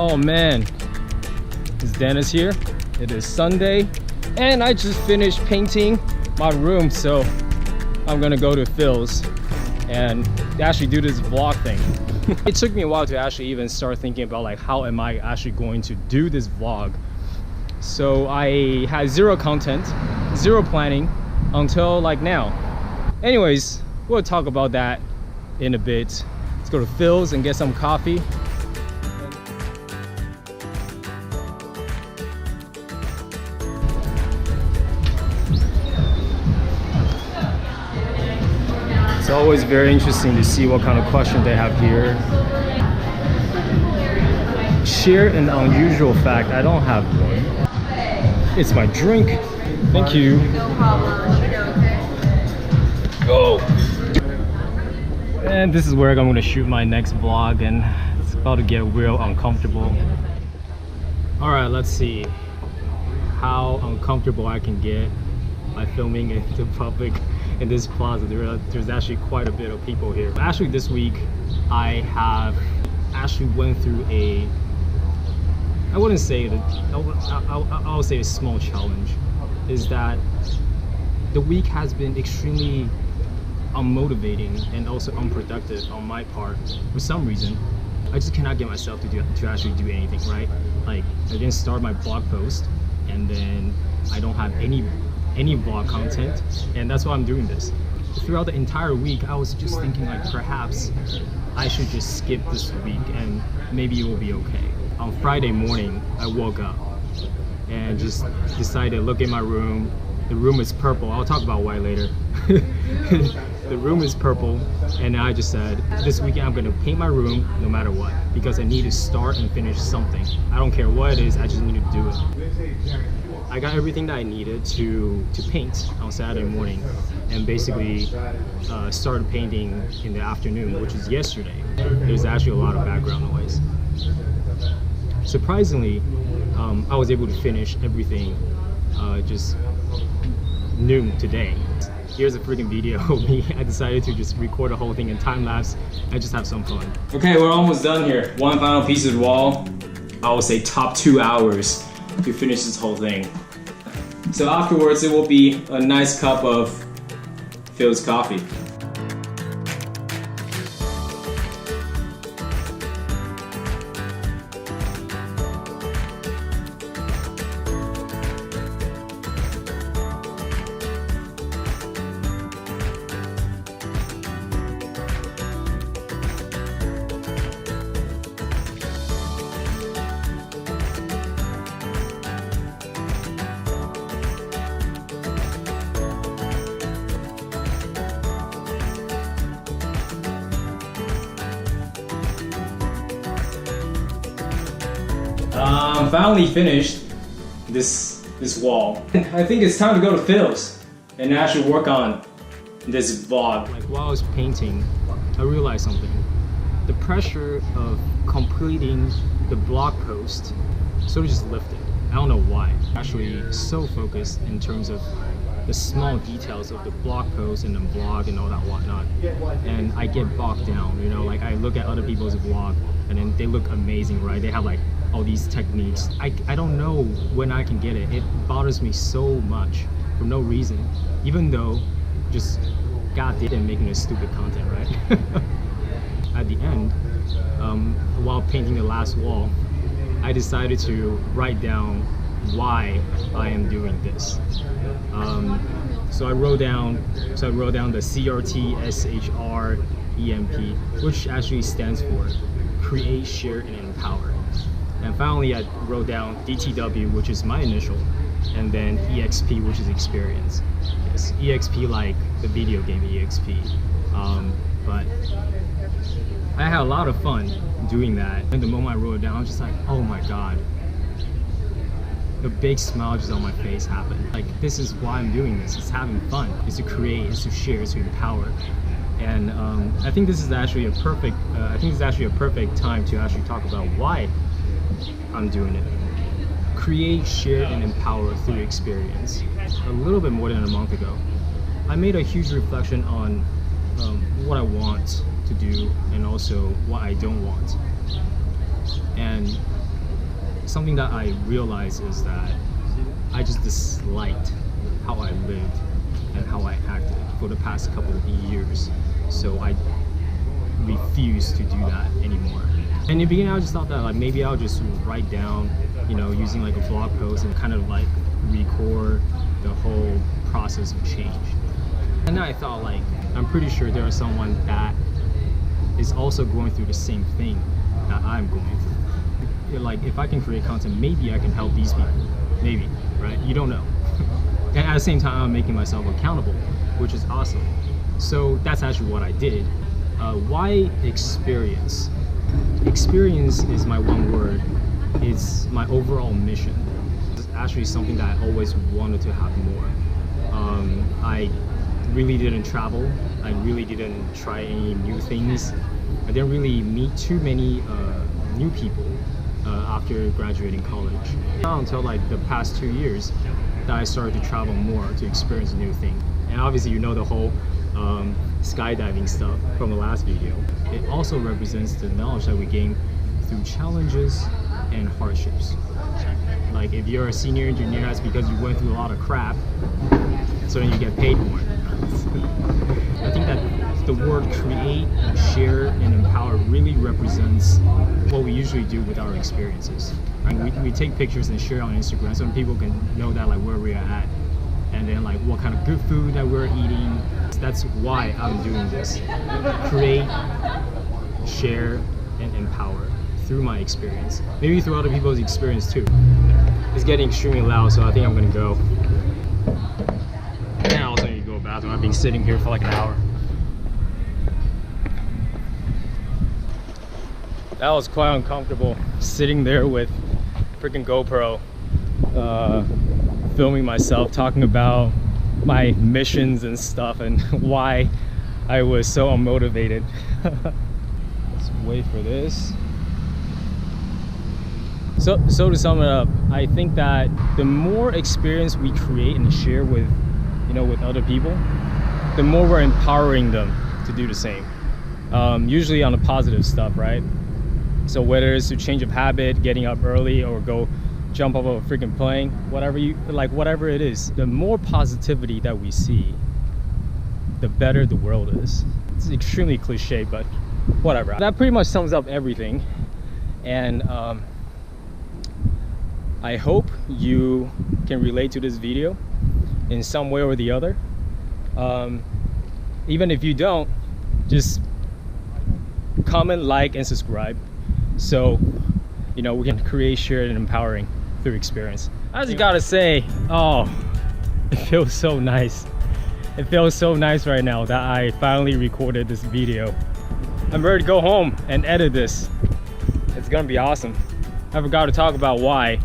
Oh man, is Dennis here? It is Sunday and I just finished painting my room, so I'm gonna go to Phil's and actually do this vlog thing. It took me a while to actually even start thinking about like how am I actually going to do this vlog. So I had zero content, zero planning until like now. Anyways, we'll talk about that in a bit. Let's go to Phil's and get some coffee. It's always very interesting to see what kind of question they have here. Share an unusual fact. I don't have one. It's my drink. Thank you. No problem. Okay. Go! And this is where I'm going to shoot my next vlog, and it's about to get real uncomfortable. Alright, let's see how uncomfortable I can get by filming in the public in this plaza. There's actually quite a bit of people here. Actually this week I have actually went through a, I wouldn't say that, I would say a small challenge, is that the week has been extremely unmotivating and also unproductive on my part. For some reason I just cannot get myself to actually do anything, right? Like I didn't start my blog post, and then I don't have any vlog content, and that's why I'm doing this. Throughout the entire week I was just thinking like perhaps I should just skip this week and maybe it will be okay. On Friday morning I woke up and just decided to look in my room. The room is purple. I'll talk about why later. The room is purple, and I just said this weekend I'm gonna paint my room no matter what, because I need to start and finish something. I don't care what it is, I just need to do it. I got everything that I needed to paint on Saturday morning, and basically started painting in the afternoon, which is yesterday. There's actually a lot of background noise. Surprisingly, I was able to finish everything just noon today. Here's a freaking video of me. I decided to just record the whole thing in time lapse and just have some fun. Okay, we're almost done here. One final piece of the wall. I would say top 2 hours to finish this whole thing. So afterwards it will be a nice cup of Phil's coffee. Finally finished this wall. I think it's time to go to Phil's and actually work on this vlog. Like while I was painting, I realized something. The pressure of completing the blog post sort of just lifted. I don't know why. Actually so focused in terms of the small details of the blog post and the vlog and all that whatnot, and I get bogged down, you know, like I look at other people's vlog and then they look amazing, right? They have like all these techniques. I don't know when I can get it. It bothers me so much for no reason, even though just God damn making a stupid content, right? At the end, while painting the last wall, I decided to write down why I am doing this. So I wrote down the CRTSHREMP, which actually stands for create, share, and empower. And finally I wrote down DTW, which is my initial, and then EXP, which is experience. Yes, EXP like the video game EXP. But I had a lot of fun doing that. And the moment I wrote it down, I was just like, oh my god. The big smile just on my face happened. Like, this is why I'm doing this. It's having fun. It's to create, it's to share, it's to empower. And I think this is actually a perfect. Time to actually talk about why I'm doing it. Create, share, and empower through experience. A little bit more than a month ago, I made a huge reflection on what I want to do and also what I don't want. And something that I realized is that I just disliked how I lived and how I acted for the past couple of years. So I refused to do that anymore. And in the beginning, I just thought that like maybe I'll just write down, you know, using like a blog post and kind of like record the whole process of change. And then I thought like, I'm pretty sure there is someone that is also going through the same thing that I'm going through. Like if I can create content, maybe I can help these people. Maybe, right? You don't know. And at the same time, I'm making myself accountable, which is awesome. So that's actually what I did. Why experience? Experience is my one word. It's my overall mission. It's actually something that I always wanted to have more. I really didn't travel. I really didn't try any new things. I didn't really meet too many new people after graduating college. Not until like the past 2 years that I started to travel more to experience new things. And obviously, you know, the whole skydiving stuff from the last video. It also represents the knowledge that we gain through challenges and hardships. Like if you're a senior engineer, that's because you went through a lot of crap, so then you get paid more. I think that the word create, share, and empower really represents what we usually do with our experiences. Right? We take pictures and share on Instagram so people can know that like where we are at, and then like what kind of good food that we're eating. That's why I'm doing this. Create, share, and empower through my experience. Maybe through other people's experience too. It's getting extremely loud, so I think I'm gonna go. And I also need to go to the bathroom. I've been sitting here for like an hour. That was quite uncomfortable, sitting there with freaking GoPro, filming myself, talking about my missions and stuff and why I was so unmotivated. Let's wait for this. So to sum it up, I think that the more experience we create and share with, you know, with other people, the more we're empowering them to do the same. Usually on the positive stuff, right? So whether it's to change of habit, getting up early, or go jump off of a freaking plane, whatever it is, the more positivity that we see, the better the world is. It's extremely cliche, but whatever. That pretty much sums up everything. And I hope you can relate to this video in some way or the other. Even if you don't, just comment, like, and subscribe, so you know we can create, share, and empowering through experience. I just gotta say, oh, it feels so nice. It feels so nice right now that I finally recorded this video. I'm ready to go home and edit this. It's gonna be awesome. I forgot to talk about why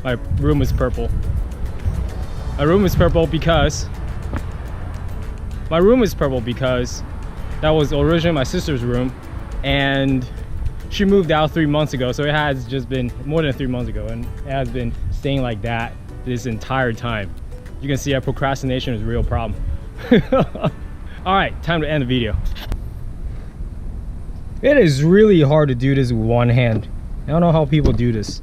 my room is purple. My room is purple because that was originally my sister's room, and she moved out 3 months ago, so it has just been more than 3 months ago, and it has been staying like that this entire time. You can see that procrastination is a real problem. All right, time to end the video. It is really hard to do this with one hand. I don't know how people do this.